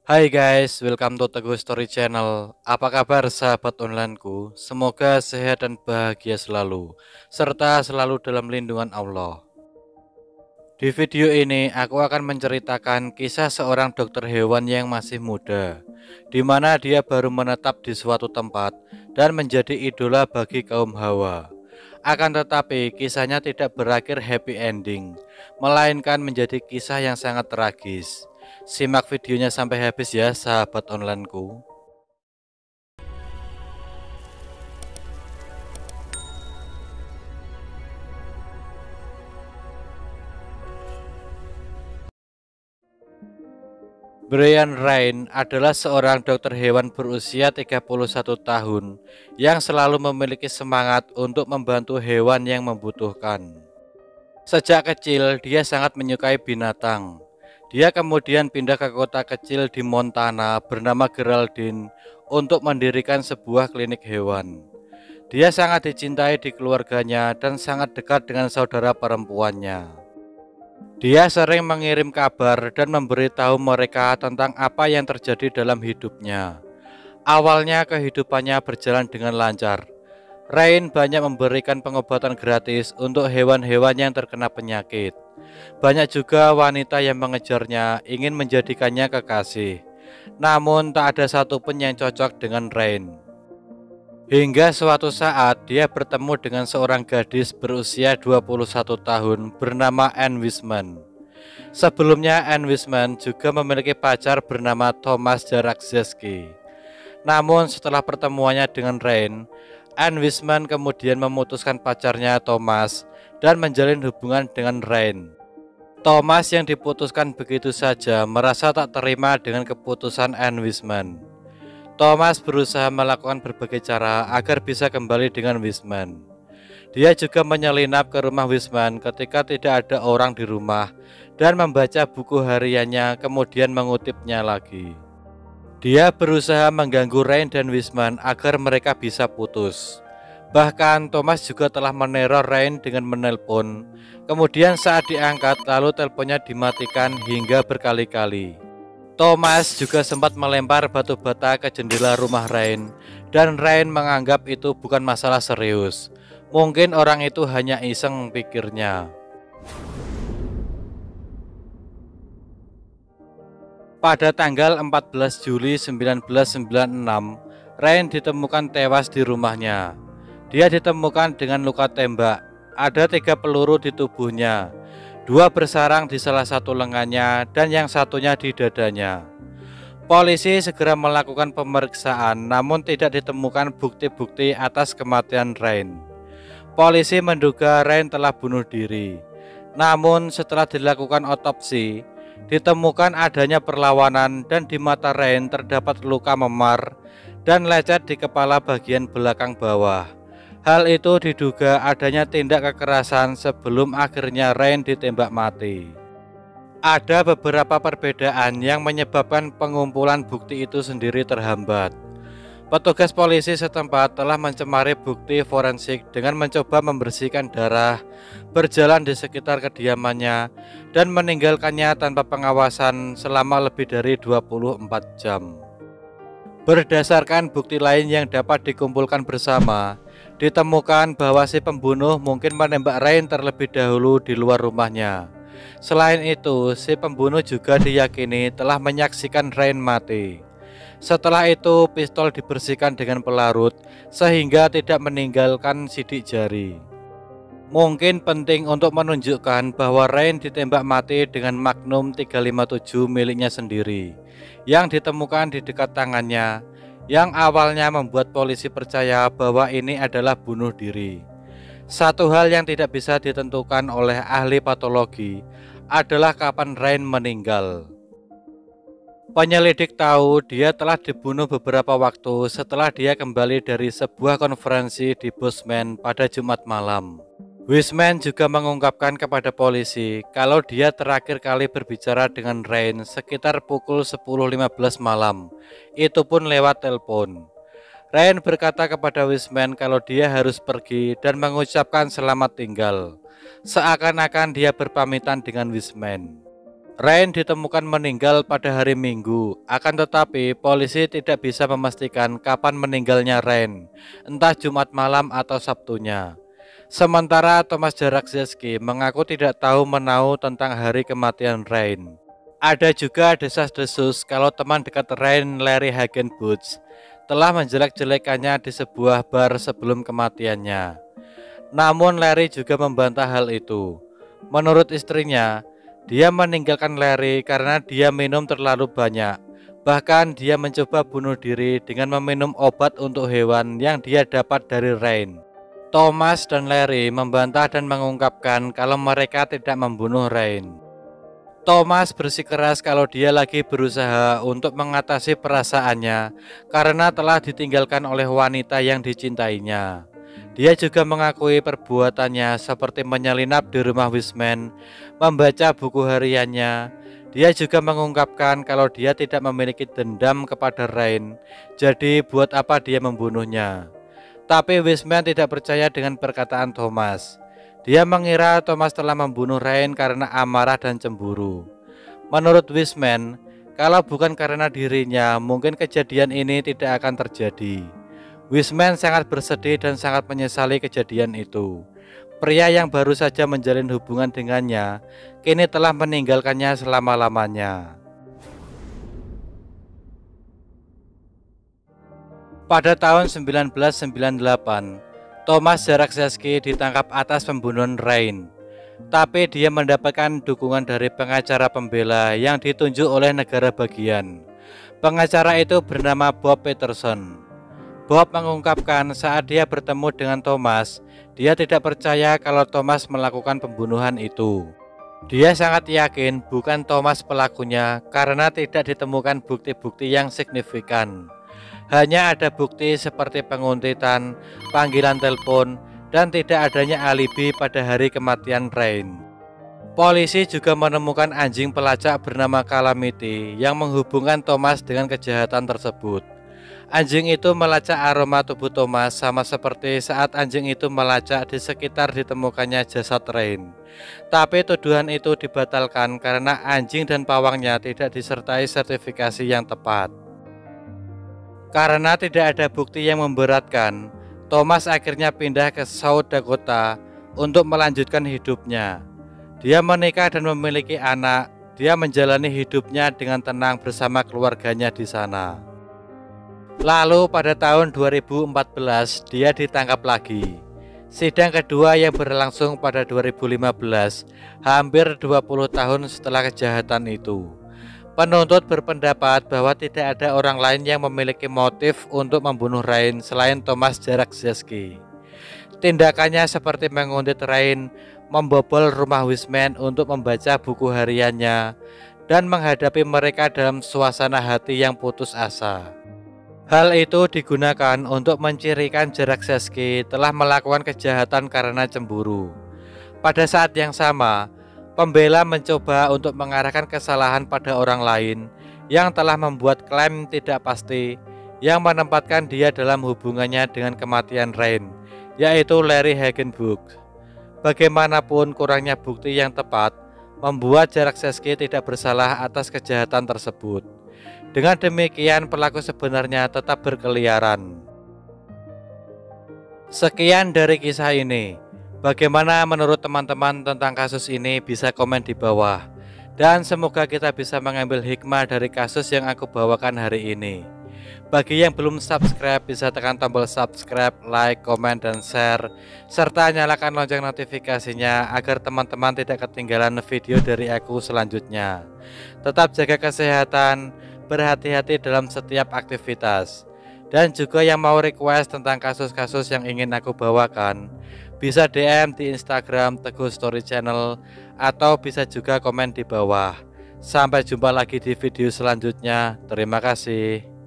Hai guys, welcome to Teguh Story Channel. Apa kabar sahabat onlineku? Semoga sehat dan bahagia selalu, serta selalu dalam lindungan Allah. Di video ini aku akan menceritakan kisah seorang dokter hewan yang masih muda, di mana dia baru menetap di suatu tempat dan menjadi idola bagi kaum hawa. Akan tetapi kisahnya tidak berakhir happy ending, melainkan menjadi kisah yang sangat tragis. Simak videonya sampai habis ya sahabat onlineku. Brian Ryan adalah seorang dokter hewan berusia 31 tahun yang selalu memiliki semangat untuk membantu hewan yang membutuhkan. Sejak kecil dia sangat menyukai binatang. Dia kemudian pindah ke kota kecil di Montana bernama Geraldine untuk mendirikan sebuah klinik hewan. Dia sangat dicintai di keluarganya dan sangat dekat dengan saudara perempuannya. Dia sering mengirim kabar dan memberitahu mereka tentang apa yang terjadi dalam hidupnya. Awalnya kehidupannya berjalan dengan lancar. Ryan banyak memberikan pengobatan gratis untuk hewan-hewan yang terkena penyakit. Banyak juga wanita yang mengejarnya ingin menjadikannya kekasih. Namun tak ada satupun yang cocok dengan Ryan. Hingga suatu saat dia bertemu dengan seorang gadis berusia 21 tahun bernama Anne Wiseman. Sebelumnya Anne Wiseman juga memiliki pacar bernama Thomas Jarakzeski. Namun setelah pertemuannya dengan Ryan, Anne Wiseman kemudian memutuskan pacarnya Thomas dan menjalin hubungan dengan Ryan. Thomas yang diputuskan begitu saja merasa tak terima dengan keputusan Anne Wiseman. Thomas berusaha melakukan berbagai cara agar bisa kembali dengan Wiseman. Dia juga menyelinap ke rumah Wiseman ketika tidak ada orang di rumah dan membaca buku hariannya kemudian mengutipnya lagi. Dia berusaha mengganggu Ryan dan Wiseman agar mereka bisa putus. Bahkan Thomas juga telah meneror Ryan dengan menelpon. Kemudian saat diangkat lalu teleponnya dimatikan hingga berkali-kali. Thomas juga sempat melempar batu bata ke jendela rumah Ryan dan Ryan menganggap itu bukan masalah serius. Mungkin orang itu hanya iseng pikirnya. Pada tanggal 14 Juli 1996, Ryan ditemukan tewas di rumahnya. Dia ditemukan dengan luka tembak. Ada 3 peluru di tubuhnya. 2 bersarang di salah satu lengannya dan yang satunya di dadanya. Polisi segera melakukan pemeriksaan namun tidak ditemukan bukti-bukti atas kematian Ryan. Polisi menduga Ryan telah bunuh diri. Namun setelah dilakukan otopsi, ditemukan adanya perlawanan dan di mata Ryan terdapat luka memar dan lecet di kepala bagian belakang bawah. Hal itu diduga adanya tindak kekerasan sebelum akhirnya Ryan ditembak mati. Ada beberapa perbedaan yang menyebabkan pengumpulan bukti itu sendiri terhambat. Petugas polisi setempat telah mencemari bukti forensik dengan mencoba membersihkan darah, berjalan di sekitar kediamannya, dan meninggalkannya tanpa pengawasan selama lebih dari 24 jam. Berdasarkan bukti lain yang dapat dikumpulkan bersama, ditemukan bahwa si pembunuh mungkin menembak Ryan terlebih dahulu di luar rumahnya. Selain itu, si pembunuh juga diyakini telah menyaksikan Ryan mati. Setelah itu, pistol dibersihkan dengan pelarut sehingga tidak meninggalkan sidik jari. Mungkin penting untuk menunjukkan bahwa Ryan ditembak mati dengan Magnum 357 miliknya sendiri yang ditemukan di dekat tangannya, yang awalnya membuat polisi percaya bahwa ini adalah bunuh diri. Satu hal yang tidak bisa ditentukan oleh ahli patologi adalah kapan Ryan meninggal. Penyelidik tahu dia telah dibunuh beberapa waktu setelah dia kembali dari sebuah konferensi di Bozeman pada Jumat malam. Wiseman juga mengungkapkan kepada polisi kalau dia terakhir kali berbicara dengan Ryan sekitar pukul 10.15 malam, itu pun lewat telepon. Ryan berkata kepada Wiseman kalau dia harus pergi dan mengucapkan selamat tinggal, seakan-akan dia berpamitan dengan Wiseman. Rain ditemukan meninggal pada hari Minggu, akan tetapi polisi tidak bisa memastikan kapan meninggalnya Rain, entah Jumat malam atau Sabtunya. Sementara Thomas Jarakowski mengaku tidak tahu menahu tentang hari kematian Rain. Ada juga desas-desus kalau teman dekat Rain, Larry Hagenbuch, telah menjelek-jelekannya di sebuah bar sebelum kematiannya. Namun Larry juga membantah hal itu. Menurut istrinya, dia meninggalkan Larry karena dia minum terlalu banyak. Bahkan dia mencoba bunuh diri dengan meminum obat untuk hewan yang dia dapat dari Rain. Thomas dan Larry membantah dan mengungkapkan kalau mereka tidak membunuh Rain. Thomas bersikeras kalau dia lagi berusaha untuk mengatasi perasaannya karena telah ditinggalkan oleh wanita yang dicintainya. Dia juga mengakui perbuatannya seperti menyelinap di rumah Wiseman, membaca buku hariannya. Dia juga mengungkapkan kalau dia tidak memiliki dendam kepada Rain, jadi buat apa dia membunuhnya. Tapi Wiseman tidak percaya dengan perkataan Thomas. Dia mengira Thomas telah membunuh Rain karena amarah dan cemburu. Menurut Wiseman, kalau bukan karena dirinya, mungkin kejadian ini tidak akan terjadi. Wiseman sangat bersedih dan sangat menyesali kejadian itu. Pria yang baru saja menjalin hubungan dengannya, kini telah meninggalkannya selama-lamanya. Pada tahun 1998, Thomas Jarakowski ditangkap atas pembunuhan Rain. Tapi dia mendapatkan dukungan dari pengacara pembela yang ditunjuk oleh negara bagian. Pengacara itu bernama Bob Peterson. Bob mengungkapkan saat dia bertemu dengan Thomas, dia tidak percaya kalau Thomas melakukan pembunuhan itu. Dia sangat yakin bukan Thomas pelakunya karena tidak ditemukan bukti-bukti yang signifikan. Hanya ada bukti seperti penguntitan, panggilan telepon, dan tidak adanya alibi pada hari kematian Rain. Polisi juga menemukan anjing pelacak bernama Calamity yang menghubungkan Thomas dengan kejahatan tersebut. Anjing itu melacak aroma tubuh Thomas sama seperti saat anjing itu melacak di sekitar ditemukannya jasad Rain. Tapi tuduhan itu dibatalkan karena anjing dan pawangnya tidak disertai sertifikasi yang tepat. Karena tidak ada bukti yang memberatkan, Thomas akhirnya pindah ke South Dakota untuk melanjutkan hidupnya. Dia menikah dan memiliki anak. Dia menjalani hidupnya dengan tenang bersama keluarganya di sana. Lalu pada tahun 2014 dia ditangkap lagi. Sidang kedua yang berlangsung pada 2015, hampir 20 tahun setelah kejahatan itu. Penuntut berpendapat bahwa tidak ada orang lain yang memiliki motif untuk membunuh Rain selain Thomas Jarakowski. Tindakannya seperti menguntit Rain, membobol rumah Wiseman untuk membaca buku hariannya, dan menghadapi mereka dalam suasana hati yang putus asa. Hal itu digunakan untuk mencirikan Jarakowski telah melakukan kejahatan karena cemburu. Pada saat yang sama, pembela mencoba untuk mengarahkan kesalahan pada orang lain yang telah membuat klaim tidak pasti yang menempatkan dia dalam hubungannya dengan kematian Rain, yaitu Larry Hagenbuch. Bagaimanapun kurangnya bukti yang tepat membuat Jarakowski tidak bersalah atas kejahatan tersebut. Dengan demikian pelaku sebenarnya tetap berkeliaran. Sekian dari kisah ini. Bagaimana menurut teman-teman tentang kasus ini? Bisa komen di bawah. Dan semoga kita bisa mengambil hikmah dari kasus yang aku bawakan hari ini. Bagi yang belum subscribe, bisa tekan tombol subscribe, like, komen, dan share, serta nyalakan lonceng notifikasinya agar teman-teman tidak ketinggalan video dari aku selanjutnya. Tetap jaga kesehatan, berhati-hati dalam setiap aktivitas. Dan juga yang mau request tentang kasus-kasus yang ingin aku bawakan, bisa DM di Instagram Teguh Story Channel atau bisa juga komen di bawah. Sampai jumpa lagi di video selanjutnya. Terima kasih.